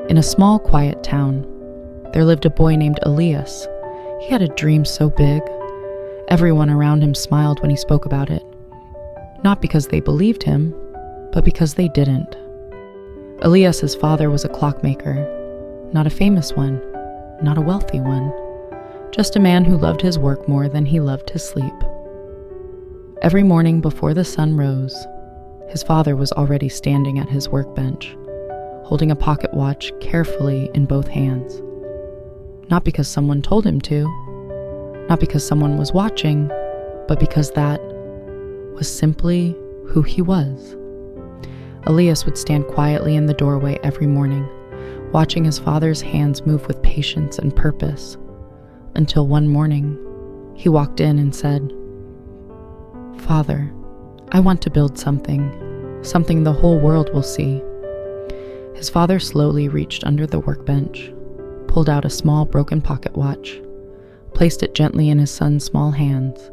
In a small, quiet town, there lived a boy named Elias. He had a dream so big, everyone around him smiled when he spoke about it. Not because they believed him, but because they didn't. Elias's father was a clockmaker, not a famous one, not a wealthy one, just a man who loved his work more than he loved his sleep. Every morning before the sun rose, his father was already standing at his workbench, holding a pocket watch carefully in both hands. Not because someone told him to, not because someone was watching, but because that was simply who he was. Elias would stand quietly in the doorway every morning, watching his father's hands move with patience and purpose, until one morning he walked in and said, "Father, I want to build something the whole world will see." His father slowly reached under the workbench, pulled out a small broken pocket watch, placed it gently in his son's small hands,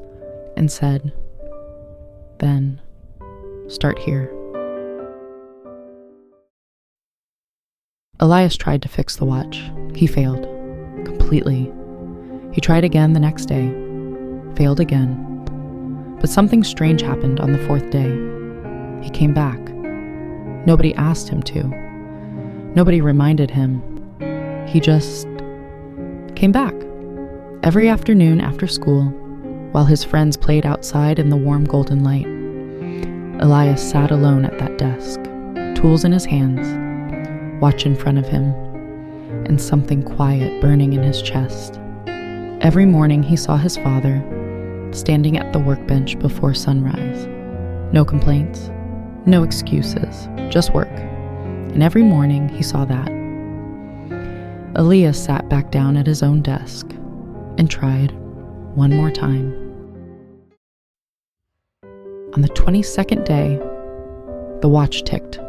and said, "Then, start here." Elias tried to fix the watch. He failed, completely. He tried again the next day, failed again. But something strange happened on the fourth day. He came back. Nobody asked him to. Nobody reminded him. He just came back. Every afternoon after school, while his friends played outside in the warm golden light, Elias sat alone at that desk, tools in his hands, watch in front of him, and something quiet burning in his chest. Every morning he saw his father standing at the workbench before sunrise. No complaints, no excuses, just work. And every morning he saw that. Elias sat back down at his own desk and tried one more time. On the 22nd day, the watch ticked,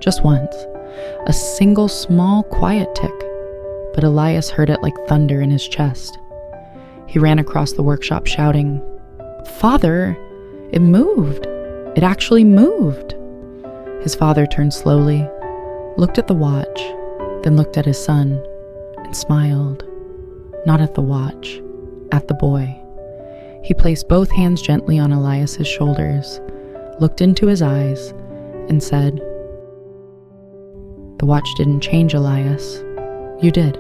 just once, a single small quiet tick, but Elias heard it like thunder in his chest. He ran across the workshop shouting, "Father, it moved! It actually moved!" His father turned slowly, looked at the watch, then looked at his son, and smiled. Not at the watch, at the boy. He placed both hands gently on Elias's shoulders, looked into his eyes, and said, "The watch didn't change, Elias. You did."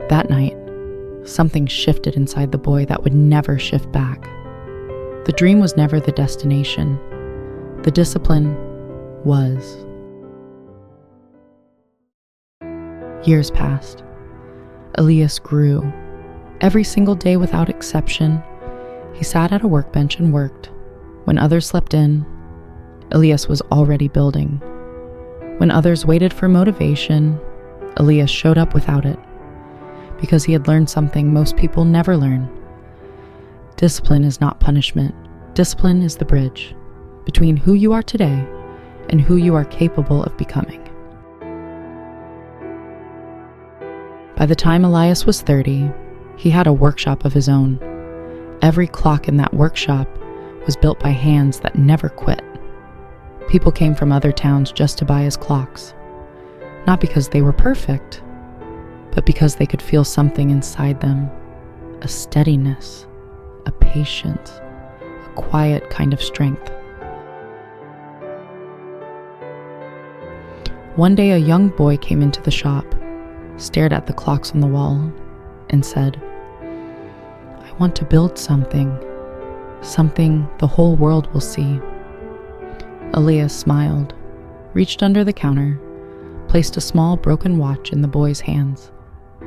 That night, something shifted inside the boy that would never shift back. The dream was never the destination. The discipline was. Years passed. Elias grew. Every single day without exception, he sat at a workbench and worked. When others slept in, Elias was already building. When others waited for motivation, Elias showed up without it, because he had learned something most people never learn. Discipline is not punishment. Discipline is the bridge between who you are today and who you are capable of becoming. By the time Elias was 30, he had a workshop of his own. Every clock in that workshop was built by hands that never quit. People came from other towns just to buy his clocks, not because they were perfect, but because they could feel something inside them, a steadiness, a patience, a quiet kind of strength. One day a young boy came into the shop, stared at the clocks on the wall, and said, "I want to build something the whole world will see." Elias smiled, reached under the counter, placed a small broken watch in the boy's hands,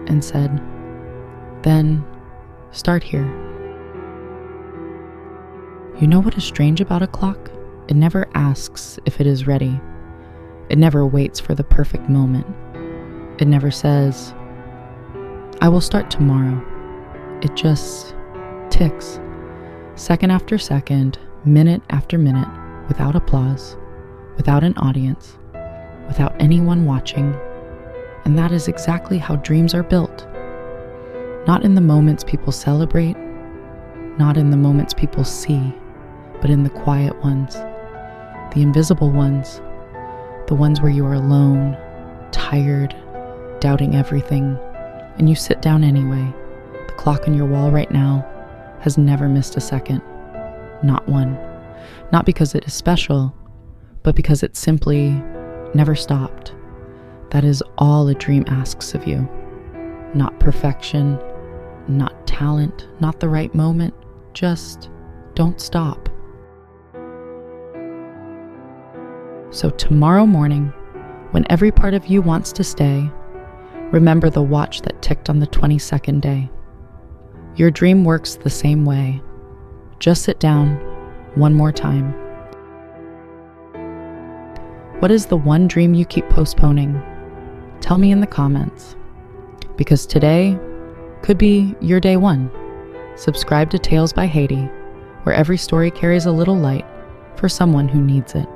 and said, "Then, start here." You know what is strange about a clock? It never asks if it is ready. It never waits for the perfect moment. It never says, "I will start tomorrow." It just ticks, second after second, minute after minute, without applause, without an audience, without anyone watching. And that is exactly how dreams are built. Not in the moments people celebrate, not in the moments people see, but in the quiet ones, the invisible ones, the ones where you are alone, tired, doubting everything, and you sit down anyway, the clock on your wall right now has never missed a second. Not one. Not because it is special, but because it simply never stopped. That is all a dream asks of you. Not perfection, not talent, not the right moment. Just don't stop. So tomorrow morning, when every part of you wants to stay, remember the watch that ticked on the 22nd day. Your dream works the same way. Just sit down one more time. What is the one dream you keep postponing? Tell me in the comments. Because today could be your day one. Subscribe to Tales by Haidi, where every story carries a little light for someone who needs it.